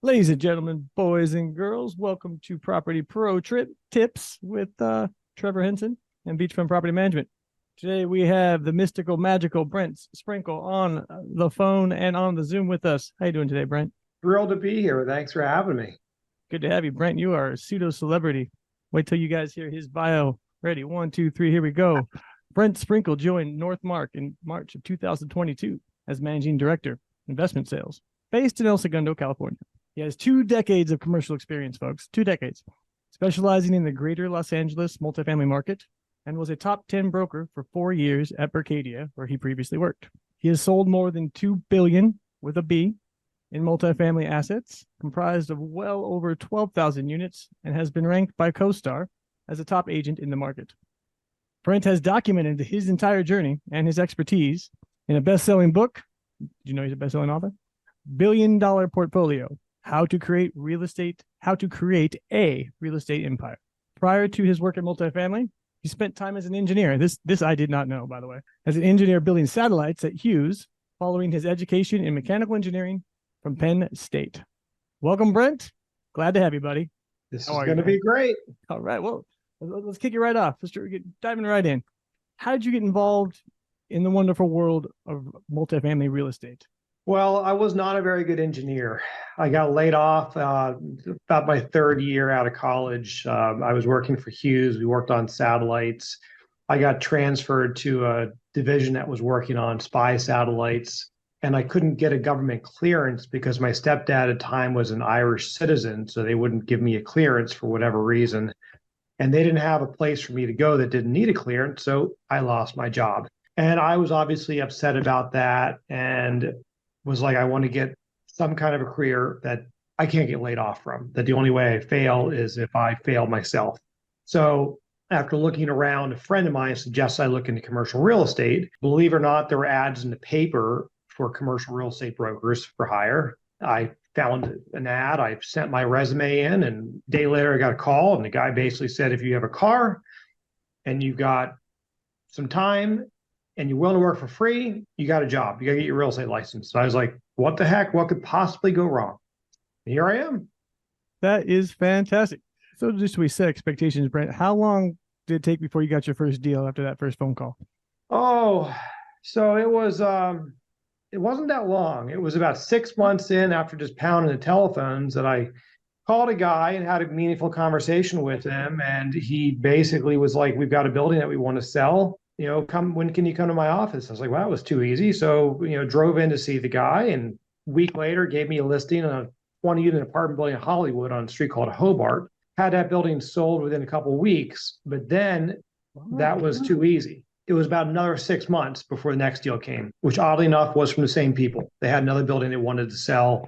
Ladies and gentlemen, boys and girls, welcome to Property Pro Trip Tips with Trevor Henson and Beachfront Property Management. Today we have the mystical, magical Brent Sprenkle on the phone and on the Zoom with us. How you doing today, Brent? Thrilled to be here. Thanks for having me. Good to have you, Brent. You are a pseudo celebrity. Wait till you guys hear his bio. Ready? 1, 2, 3. Here we go. Brent Sprenkle joined Northmark in March of 2022 as Managing Director, Investment Sales, based in El Segundo, California. He has 2 decades of commercial experience, folks, 2 decades, specializing in the greater Los Angeles multifamily market, and was a top 10 broker for 4 years at Berkadia, where he previously worked. He has sold more than $2 billion with a B in multifamily assets, comprised of well over 12,000 units, and has been ranked by CoStar as a top agent in the market. Brent has documented his entire journey and his expertise in a best-selling book. Did you know he's a best-selling author? $1 billion Portfolio. How to create a real estate empire. Prior to his work at multifamily, he spent time as an engineer. This I did not know, by the way. As an engineer building satellites at Hughes, following his education in mechanical engineering from Penn State. Welcome, Brent. Glad to have you, buddy. This is going to be great. All right. Well, let's kick it right off. Let's get diving right in. How did you get involved in the wonderful world of multifamily real estate? Well, I was not a very good engineer. I got laid off about my 3rd year out of college. I was working for Hughes. We worked on satellites. I got transferred to a division that was working on spy satellites, and I couldn't get a government clearance because my stepdad at the time was an Irish citizen, so they wouldn't give me a clearance for whatever reason. And they didn't have a place for me to go that didn't need a clearance, so I lost my job. And I was obviously upset about that and was like, I want to get some kind of a career that I can't get laid off from, that the only way I fail is if I fail myself. So after looking around, a friend of mine suggests I look into commercial real estate. Believe it or not, there were ads in the paper for commercial real estate brokers for hire. I found an ad, I sent my resume in, and a day later I got a call, and the guy basically said, if you have a car and you've got some time and you're willing to work for free, you got a job. You got to get your real estate license. So I was like, what the heck? What could possibly go wrong? And here I am. That is fantastic. So just to set expectations, Brent, how long did it take before you got your first deal after that first phone call? Oh, so it wasn't that long. It was about 6 months in after just pounding the telephones that I called a guy and had a meaningful conversation with him. And he basically was like, we've got a building that we want to sell. When can you come to my office? I was like, well, that was too easy. So, drove in to see the guy, and a week later gave me a listing on a 20-unit apartment building in Hollywood on a street called Hobart. Had that building sold within a couple of weeks, but then that was too easy. It was about another 6 months before the next deal came, which oddly enough was from the same people. They had another building they wanted to sell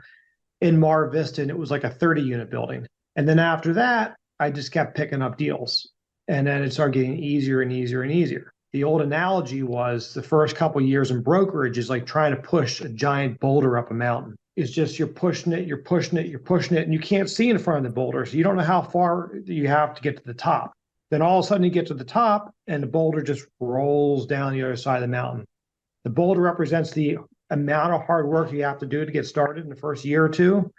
in Mar Vista, and it was like a 30-unit building. And then after that, I just kept picking up deals. And then it started getting easier and easier and easier. The old analogy was the first couple of years in brokerage is like trying to push a giant boulder up a mountain. It's just you're pushing it, and you can't see in front of the boulder. So you don't know how far you have to get to the top. Then all of a sudden you get to the top and the boulder just rolls down the other side of the mountain. The boulder represents the amount of hard work you have to do to get started in the first year or two.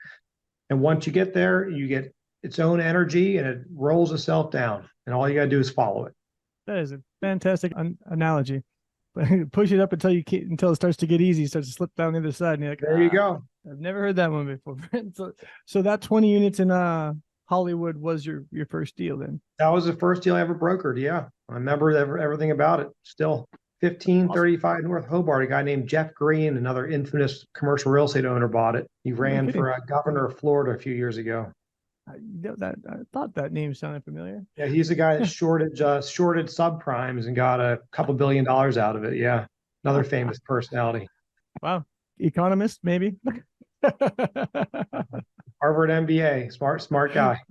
And once you get there, you get its own energy and it rolls itself down. And all you got to do is follow it. That is a fantastic analogy. Push it up until it starts to get easy. It starts to slip down the other side. And you're like, there you go. I've never heard that one before. so that 20 units in Hollywood was your first deal then? That was the first deal I ever brokered. Yeah. I remember everything about it. Still 1535 North Hobart, a guy named Jeff Green, another infamous commercial real estate owner, bought it. He ran for governor of Florida a few years ago. I thought that name sounded familiar. Yeah, he's the guy that shorted subprimes and got a couple $1 billion out of it. Yeah, another famous personality. Wow, economist maybe. Harvard MBA, smart guy.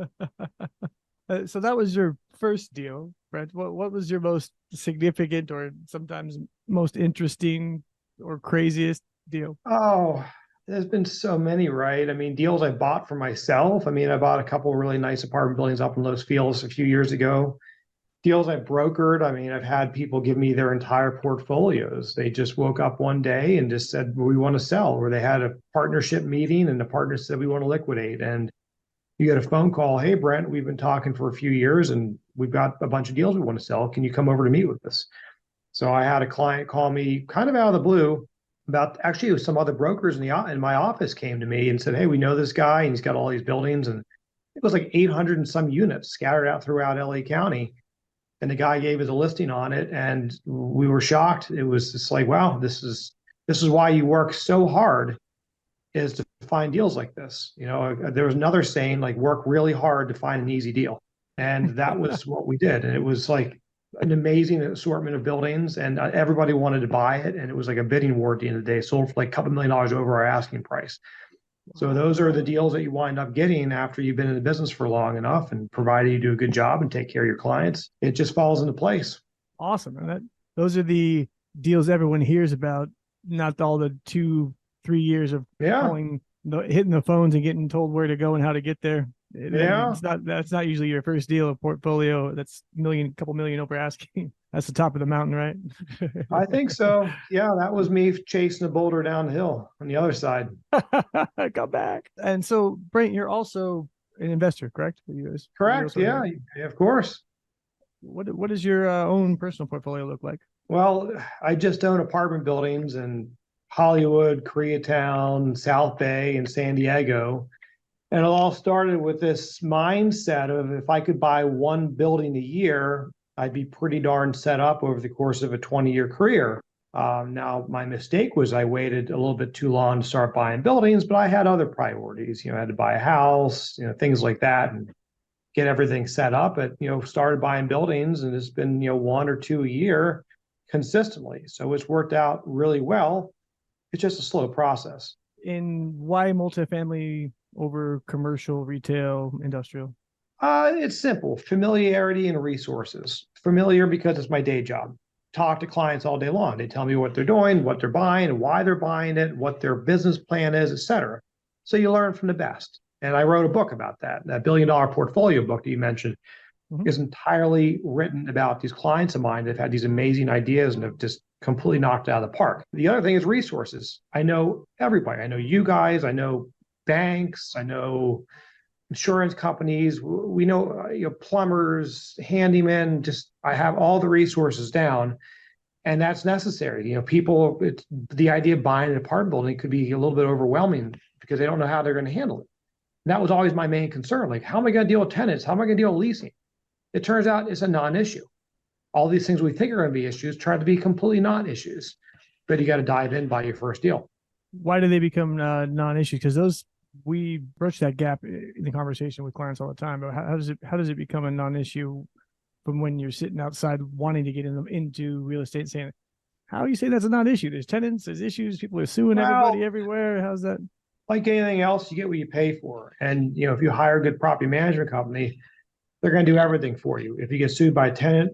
So that was your first deal, Brent. What was your most significant or sometimes most interesting or craziest deal? Oh, there's been so many, right? I mean, deals I bought for myself. I mean, I bought a couple of really nice apartment buildings up in Los Feliz a few years ago. Deals I brokered, I mean, I've had people give me their entire portfolios. They just woke up one day and just said, we want to sell, or they had a partnership meeting and the partner said, we want to liquidate. And you get a phone call, hey, Brent, we've been talking for a few years and we've got a bunch of deals we want to sell. Can you come over to meet with us? So I had a client call me kind of out of the blue about, actually, it was some other brokers in my office came to me and said, hey, we know this guy and he's got all these buildings, and it was like 800 and some units scattered out throughout LA County. And the guy gave us a listing on it, and we were shocked. It was just like, wow, this is why you work so hard, is to find deals like this. There was another saying, like, work really hard to find an easy deal. And that was what we did. And it was like an amazing assortment of buildings, and everybody wanted to buy it. And it was like a bidding war at the end of the day. Sold for like a couple $1 million over our asking price. So those are the deals that you wind up getting after you've been in the business for long enough, and provided you do a good job and take care of your clients, it just falls into place. Awesome. And those are the deals everyone hears about, not all the 2-3 years of calling, hitting the phones and getting told where to go and how to get there. That's not usually your first deal, a portfolio that's couple million over asking. That's the top of the mountain, right? I think so. Yeah, that was me chasing a boulder down the hill on the other side. Come back. And so, Brent, you're also an investor, correct? Correct. Yeah, of course. What does your own personal portfolio look like? Well, I just own apartment buildings in Hollywood, Koreatown, South Bay, and San Diego. And it all started with this mindset of, if I could buy one building a year, I'd be pretty darn set up over the course of a 20-year career. Now, my mistake was I waited a little bit too long to start buying buildings, but I had other priorities. I had to buy a house, things like that, and get everything set up. But, started buying buildings, and it's been, 1 or 2 a year consistently. So it's worked out really well. It's just a slow process. And why multifamily over commercial, retail, industrial? It's simple: familiarity and resources. Familiar because it's my day job. Talk to clients all day long. They tell me what they're doing, what they're buying, and why they're buying it, what their business plan is, et cetera. So you learn from the best. And I wrote a book about that. That $1 billion portfolio book that you mentioned is entirely written about these clients of mine that have had these amazing ideas and have just completely knocked it out of the park. The other thing is resources. I know everybody. I know you guys. I know banks. I know insurance companies. We know, plumbers, handymen. Just, I have all the resources down, and that's necessary. People, the idea of buying an apartment building could be a little bit overwhelming because they don't know how they're going to handle it. And that was always my main concern. Like, how am I going to deal with tenants? How am I going to deal with leasing? It turns out it's a non-issue. All these things we think are going to be issues turn out to be completely non-issues. But you got to dive in by your first deal. Why do they become non-issues? Because we broach that gap in the conversation with clients all the time. But how does it become a non-issue from when you're sitting outside wanting to get into real estate and saying, how do you say that's a non-issue? There's tenants, there's issues, people are suing everybody everywhere. How's that? Like anything else, you get what you pay for. And if you hire a good property management company, they're going to do everything for you. If you get sued by a tenant,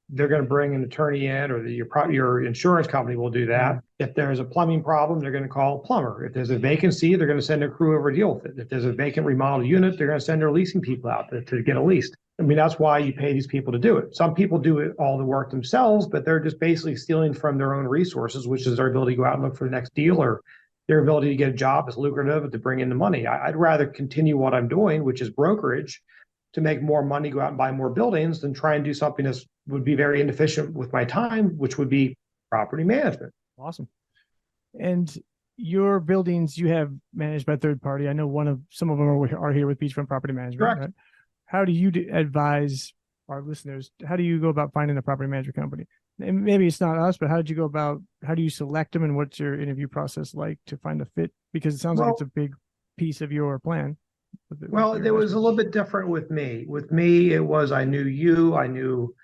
they're going to bring an attorney in, or your insurance company will do that. If there's a plumbing problem, they're going to call a plumber. If there's a vacancy, they're going to send a crew over to deal with it. If there's a vacant remodel unit, they're going to send their leasing people out to get it leased. I mean, that's why you pay these people to do it. Some people do it all the work themselves, but they're just basically stealing from their own resources, which is their ability to go out and look for the next deal, or their ability to get a job that's lucrative to bring in the money. I'd rather continue what I'm doing, which is brokerage, to make more money, go out and buy more buildings, than try and do something that would be very inefficient with my time, which would be property management. Awesome. And your buildings you have managed by third party. I know some of them are here with Beachfront Property Management. Correct. Right? How do you advise our listeners? How do you go about finding a property management company? And maybe it's not us, but how do you select them, and what's your interview process like to find a fit? Because it sounds like it's a big piece of your plan. Well, it was a little bit different with me. With me, it was, I knew you, I knew,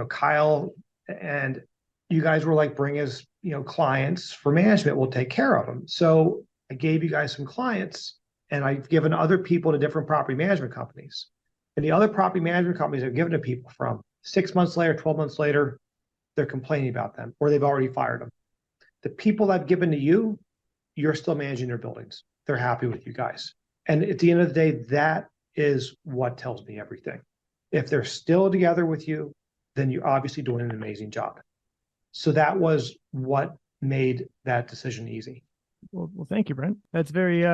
Kyle, and you guys were like, bring us, clients for management. We'll take care of them. So I gave you guys some clients, and I've given other people to different property management companies. And the other property management companies I've given to people from 6 months later, 12 months later, they're complaining about them, or they've already fired them. The people I've given to you, you're still managing their buildings. They're happy with you guys. And at the end of the day, that is what tells me everything. If they're still together with you, then you're obviously doing an amazing job. So that was what made that decision easy. Well, thank you, Brent. That's very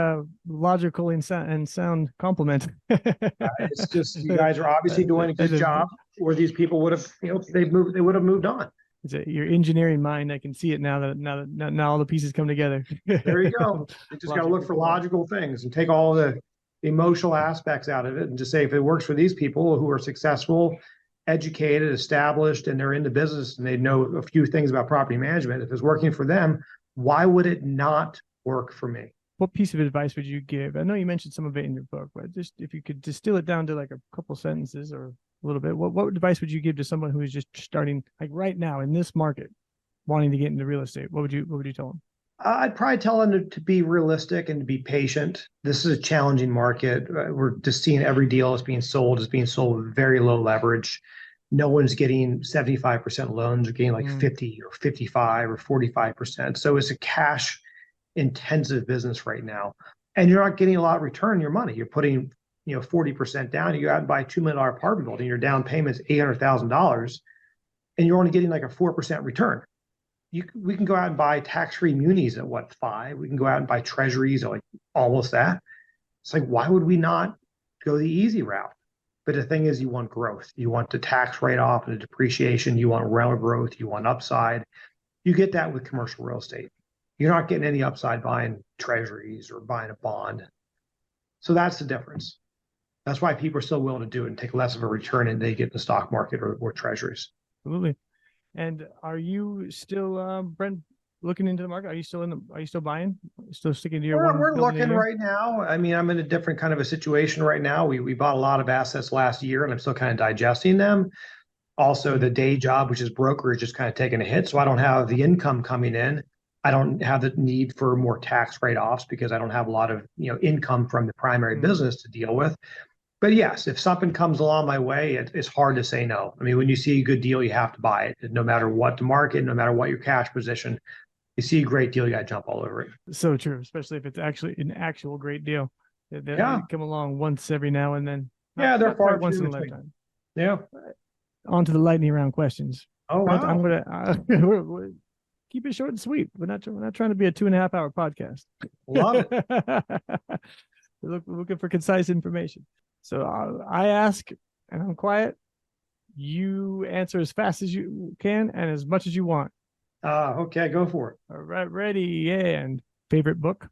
logical and sound compliment. It's just you guys are obviously doing a good job, or these people would have, they would have moved on. Your engineering mind. I can see it now that all the pieces come together. There you go. You just got to look for logical things and take all the emotional aspects out of it, and just say if it works for these people who are successful, educated, established, and they're in the business and they know a few things about property management, if it's working for them, why would it not work for me? What piece of advice would you give? I know you mentioned some of it in your book, but just if you could distill it down to like a couple sentences or a little bit, what advice would you give to someone who is just starting, like right now in this market, wanting to get into real estate? What would you tell them? I'd probably tell them to be realistic and to be patient. This is a challenging market. We're just seeing every deal that's being sold with very low leverage. No one's getting 75% loans. They're getting like 50 or 55 or 45%. So it's a cash intensive business right now. And you're not getting a lot of return on your money. You're putting 40% down. You go out and buy a $2 million apartment building. Your down payment's $800,000, and you're only getting like a 4% return. We can go out and buy tax-free munis at what, 5? We can go out and buy treasuries at like almost that. It's like, why would we not go the easy route? But the thing is, you want growth. You want the tax write-off and the depreciation. You want rental growth. You want upside. You get that with commercial real estate. You're not getting any upside buying treasuries or buying a bond. So that's the difference. That's why people are still willing to do it and take less of a return than they get in the stock market or treasuries. Absolutely. And are you still, Brent, looking into the market? Are you still buying? Still sticking to your We're looking right now. I mean, I'm in a different kind of a situation right now. We bought a lot of assets last year, and I'm still kind of digesting them. Also, the day job, which is brokerage, is kind of taking a hit. So I don't have the income coming in. I don't have the need for more tax write-offs because I don't have a lot of income from the primary business to deal with. But yes, if something comes along my way, it's hard to say no. I mean, when you see a good deal, you have to buy it. No matter what the market, no matter what your cash position, you see a great deal, you got to jump all over it. So true, especially if it's actually an actual great deal. They come along once every now and then. They're far once in a lifetime. Yeah. On to the lightning round questions. Oh, wow. I'm gonna keep it short and sweet. We're not trying to be a 2.5 hour podcast. Love it. We're looking for concise information. So I ask, and I'm quiet. You answer as fast as you can and as much as you want. Okay, go for it. All right, ready. And favorite book?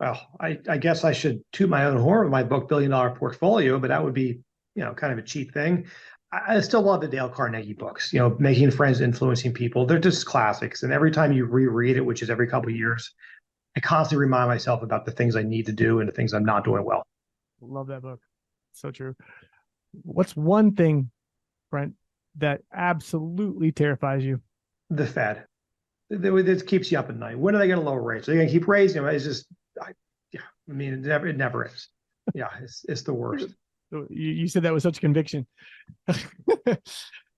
Well, I guess I should toot my own horn with my book, $1 Billion Portfolio, but that would be, kind of a cheap thing. I still love the Dale Carnegie books, Making Friends, Influencing People. They're just classics. And every time you reread it, which is every couple of years, I constantly remind myself about the things I need to do and the things I'm not doing well. Love that book. So true. What's one thing, Brent, that absolutely terrifies you? The Fed. It keeps you up at night. When are they going to lower rates? Are they going to keep raising them? It's just, it never is. Yeah, it's the worst. You said that with such conviction.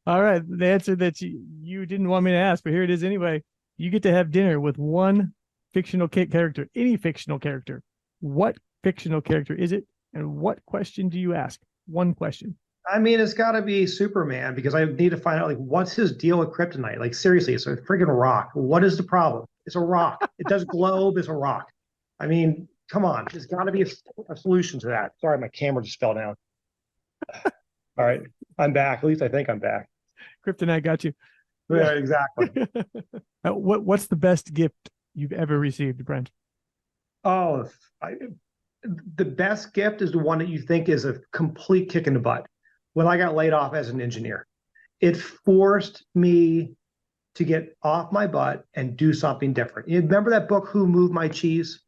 All right. The answer that you didn't want me to ask, but here it is anyway. You get to have dinner with one fictional character, any fictional character. What fictional character is it? And what question do you ask? One question. I mean, it's got to be Superman, because I need to find out, what's his deal with kryptonite? Like, seriously, it's a freaking rock. What is the problem? It's a rock. It does globe. It's a rock. I mean, come on. There's got to be a solution to that. Sorry, my camera just fell down. All right. I'm back. At least I think I'm back. Kryptonite got you. Yeah, exactly. What's the best gift you've ever received, Brent? Oh, the best gift is the one that you think is a complete kick in the butt. When I got laid off as an engineer, it forced me to get off my butt and do something different. You remember that book, Who Moved My Cheese?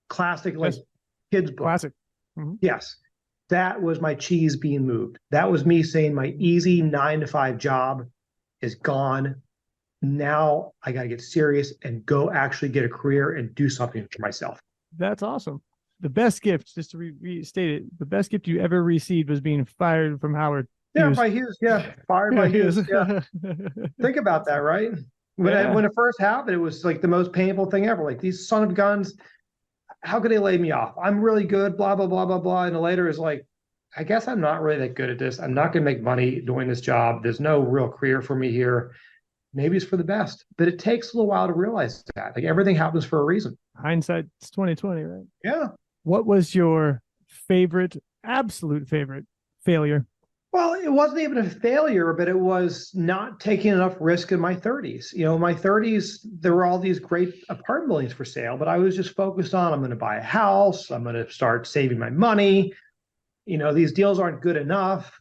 Classic, kids book. Classic. Mm-hmm. Yes. That was my cheese being moved. That was me saying my easy 9-to-5 job is gone. Now I got to get serious and go actually get a career and do something for myself. That's awesome. The best gift, just to restate it, the best gift you ever received was being fired from Howard. By Hughes. Yeah, fired by Hughes. Yeah. Think about that, right? When it first happened, it was like the most painful thing ever. Like, these son of guns, how could they lay me off? I'm really good, blah, blah, blah, blah, blah. And the later is like, I guess I'm not really that good at this. I'm not going to make money doing this job. There's no real career for me here. Maybe it's for the best, but it takes a little while to realize that. Like everything happens for a reason. Hindsight's 2020, right? Yeah. What was your favorite, absolute favorite failure? Well, it wasn't even a failure, but it was not taking enough risk in my 30s. In my 30s, there were all these great apartment buildings for sale, but I was just focused on I'm going to buy a house, I'm going to start saving my money. These deals aren't good enough.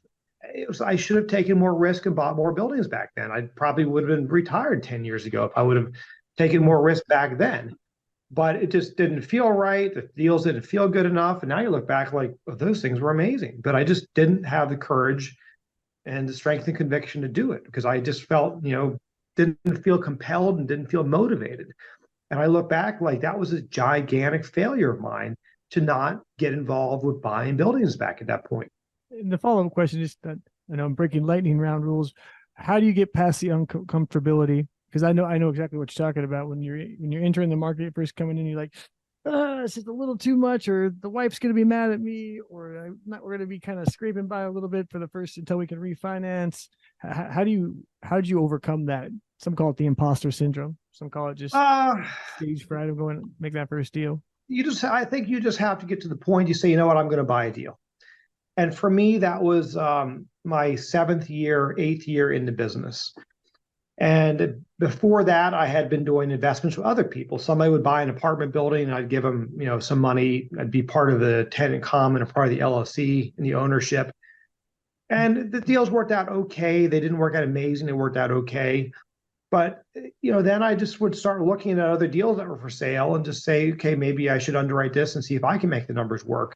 I should have taken more risk and bought more buildings back then. I probably would have been retired 10 years ago if I would have taken more risk back then. But it just didn't feel right. The deals didn't feel good enough. And now you look back like, oh, those things were amazing. But I just didn't have the courage and the strength and conviction to do it because I just felt, didn't feel compelled and didn't feel motivated. And I look back like that was a gigantic failure of mine to not get involved with buying buildings back at that point. And the follow-up question is that I know I'm breaking lightning round rules. How do you get past the uncomfortability? Because I know exactly what you're talking about when you're entering the market, first coming in, you're like, it's just a little too much, or the wife's going to be mad at me, or we're going to be kind of scraping by a little bit for the first until we can refinance. How do you overcome that? Some call it the imposter syndrome. Some call it just stage fright of going to make that first deal. I think you just have to get to the point you say, you know what, I'm going to buy a deal. And for me, that was my 8th year in the business. And before that, I had been doing investments with other people. Somebody would buy an apartment building and I'd give them, some money. I'd be part of the tenant common, or part of the LLC and the ownership. And the deals worked out okay. They didn't work out amazing. They worked out okay. But, then I just would start looking at other deals that were for sale and just say, okay, maybe I should underwrite this and see if I can make the numbers work.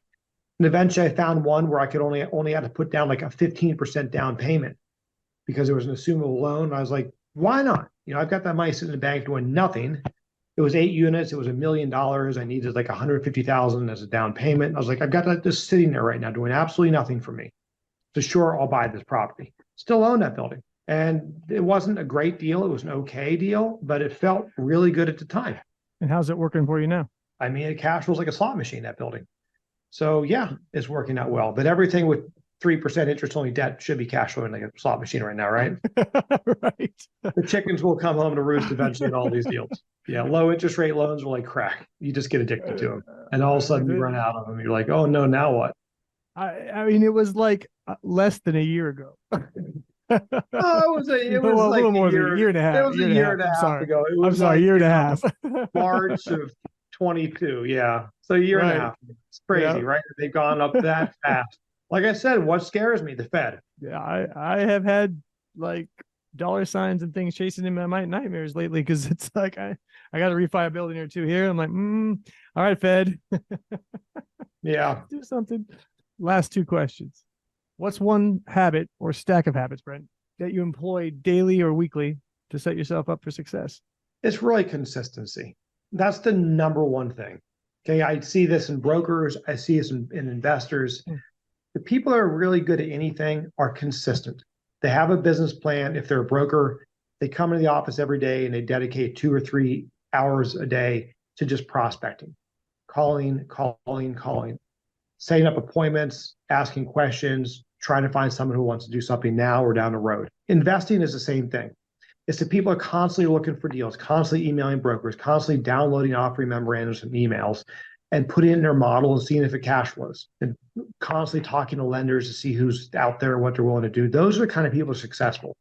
And eventually I found one where I could only had to put down like a 15% down payment because it was an assumable loan. And I was like, why not? I've got that money sitting in the bank doing nothing. It was 8 units. It was $1 million. I needed like 150,000 as a down payment. And I was like, I've got that just sitting there right now doing absolutely nothing for me. So sure, I'll buy this property. Still own that building. And it wasn't a great deal. It was an okay deal, but it felt really good at the time. And how's it working for you now? I mean, it cash flows like a slot machine, that building. So yeah, it's working out well. But everything with 3% interest only debt should be cash flowing like a slot machine right now, right? Right. The chickens will come home to roost eventually in all these deals. Yeah, low interest rate loans are like crack. You just get addicted to them. And all of a sudden you run out of them. You're like, oh no, now what? I mean, it was like less than a year ago. Oh, it was well, like a little more year, than a year and a half. It was a year and a half ago. It was I'm sorry, like, year and a half. March of 22. Yeah. So a year and a half. It's crazy, right? They've gone up that fast. Like I said, what scares me? The Fed. Yeah, I have had like dollar signs and things chasing in my nightmares lately because it's like I got to refi a building or two here. I'm like, all right, Fed. Yeah. Do something. Last 2 questions. What's one habit or stack of habits, Brent, that you employ daily or weekly to set yourself up for success? It's really consistency. That's the number one thing. Okay. I see this in brokers. I see this in investors. The people that are really good at anything are consistent. They have a business plan. If they're a broker, they come into the office every day and they dedicate 2 or 3 hours a day to just prospecting, calling, setting up appointments, asking questions, trying to find someone who wants to do something now or down the road. Investing is the same thing. It's that people are constantly looking for deals, constantly emailing brokers, constantly downloading offering memorandums and emails, and putting it in their model and seeing if it cash flows, and constantly talking to lenders to see who's out there, what they're willing to do. Those are the kind of people who are successful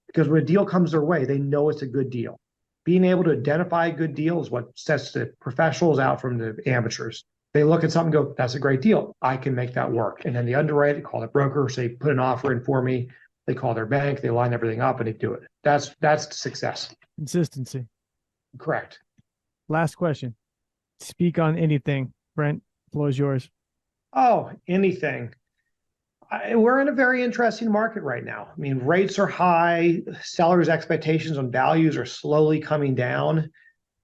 because when a deal comes their way, they know it's a good deal. Being able to identify a good deal is what sets the professionals out from the amateurs. They look at something and go, that's a great deal. I can make that work. And then they underwrite it, call the broker, say, put an offer in for me. They call their bank, they line everything up and they do it. That's success. Consistency. Correct. Last question. Speak on anything. Brent, floor is yours. Oh, anything. We're in a very interesting market right now. I mean, rates are high. Sellers' expectations on values are slowly coming down.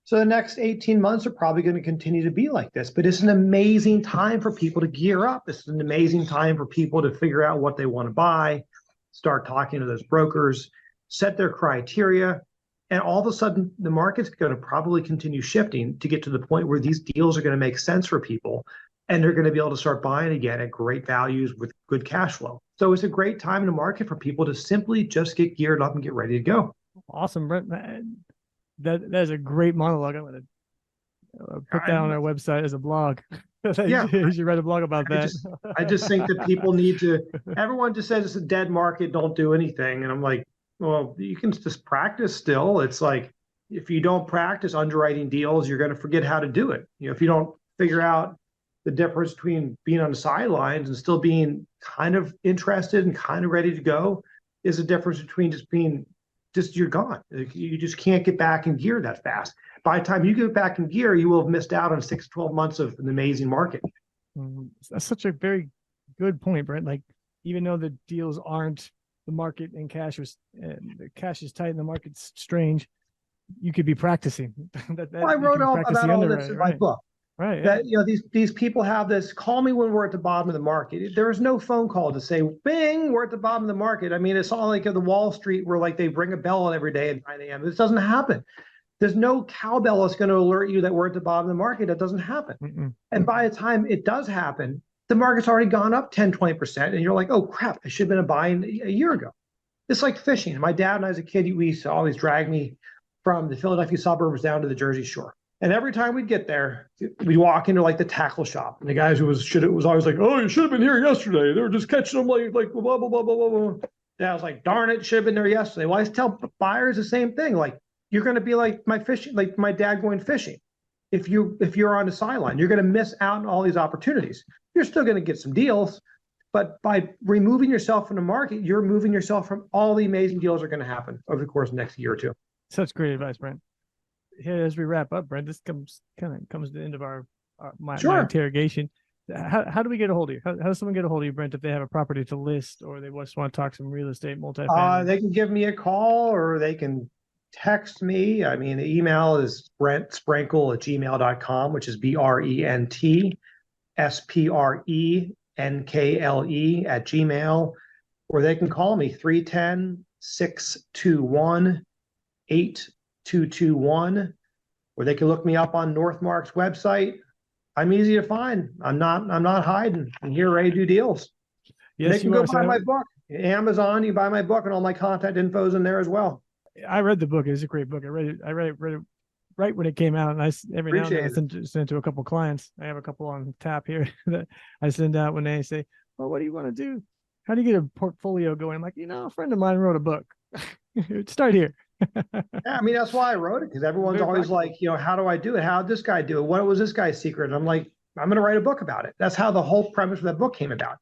So the next 18 months are probably going to continue to be like this, but it's an amazing time for people to gear up. It's an amazing time for people to figure out what they want to buy, start talking to those brokers, set their criteria, and all of a sudden the market's going to probably continue shifting to get to the point where these deals are going to make sense for people. and they're going to be able to start buying again at great values with good cash flow. So it's a great time in the market for people to simply just get geared up and get ready to go. Awesome, Brent. That is a great monologue. I'm going to put that on our website as a blog. Yeah, You should write a blog about that. I just think that people need to, everyone just says it's a dead market, don't do anything. And I'm like, well, you can just practice still. It's like, if you don't practice underwriting deals, you're going to forget how to do it. If you don't figure out the difference between being on the sidelines and still being kind of interested and kind of ready to go, is a difference between you're gone. You just can't get back in gear that fast. By the time you get back in gear, you will have missed out on 6 to 12 months of an amazing market. That's such a very good point, Brent. Like, even though the deals aren't, the market and the cash is tight and the market's strange, you could be practicing. I wrote about all this in my book. Right. That these people have this, call me when we're at the bottom of the market. There is no phone call to say, bing, we're at the bottom of the market. I mean, it's all like at the Wall Street where like they ring a bell every day at 9 a.m. This doesn't happen. There's no cowbell that's going to alert you that we're at the bottom of the market. That doesn't happen. And by the time it does happen, the market's already gone up 10, 20%. And you're like, oh, crap, I should have been buying a year ago. It's like fishing. My dad and I as a kid, we used to always drag me from the Philadelphia suburbs down to the Jersey Shore. And every time we'd get there, we'd walk into like the tackle shop. And the guys who was always like, oh, you should have been here yesterday. They were just catching them like blah, blah, blah, blah, blah, blah. And I was like, darn it, should have been there yesterday. Well, I tell buyers the same thing. Like, you're going to be like my dad going fishing. If you're on the sideline, you're going to miss out on all these opportunities. You're still going to get some deals, but by removing yourself from the market, you're removing yourself from all the amazing deals that are going to happen over the course of the next year or two. Such great advice, Brent. Here, as we wrap up, Brent, this comes to the end of my interrogation. How do we get a hold of you? How does someone get a hold of you, Brent, if they have a property to list or they just want to talk some real estate, multifamily? They can give me a call or they can text me. I mean, the email is Sprenkle@gmail.com, which is BRENTSPRENKLE@gmail, or they can call me 310-621-8221, or they can look me up on Northmark's website. I'm easy to find. I'm not hiding. I'm here ready to do deals. Yes, they can go buy my book. Amazon, you buy my book, and all my contact info's in there as well. I read the book. It's a great book. I read it right when it came out, and every now and then I send it to a couple clients. I have a couple on tap here that I send out when they say, well, what do you want to do? How do you get a portfolio going? I'm like, a friend of mine wrote a book. Start here. Yeah, I mean, that's why I wrote it, because everyone's always like, how do I do it? How did this guy do it? What was this guy's secret? And I'm like, I'm going to write a book about it. That's how the whole premise of that book came about.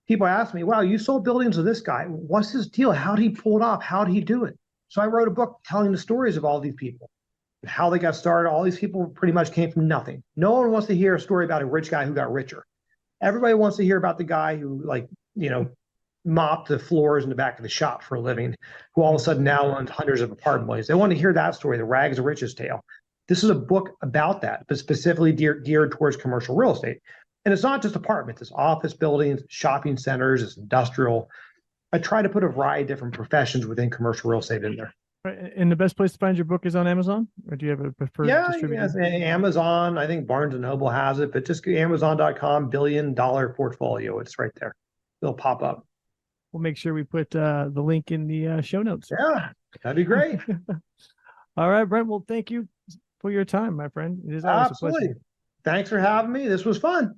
People ask me, wow, you sold buildings to this guy. What's his deal? How did he pull it off? How did he do it? So I wrote a book telling the stories of all these people, how they got started. All these people pretty much came from nothing. No one wants to hear a story about a rich guy who got richer. Everybody wants to hear about the guy who, mopped the floors in the back of the shop for a living, who all of a sudden now owns hundreds of apartment buildings. They want to hear that story, the rags to riches tale. This is a book about that, but specifically geared towards commercial real estate. And it's not just apartments, it's office buildings, shopping centers, it's industrial. I try to put a variety of different professions within commercial real estate in there. Right. And the best place to find your book is on Amazon? Or do you have a preferred distributor? Yeah, Amazon. I think Barnes & Noble has it, but just Amazon.com, $1 billion portfolio. It's right there. It'll pop up. We'll make sure we put the link in the show notes. Yeah, that'd be great. All right, Brent. Well, thank you for your time, my friend. It is always a pleasure. Thanks for having me. This was fun.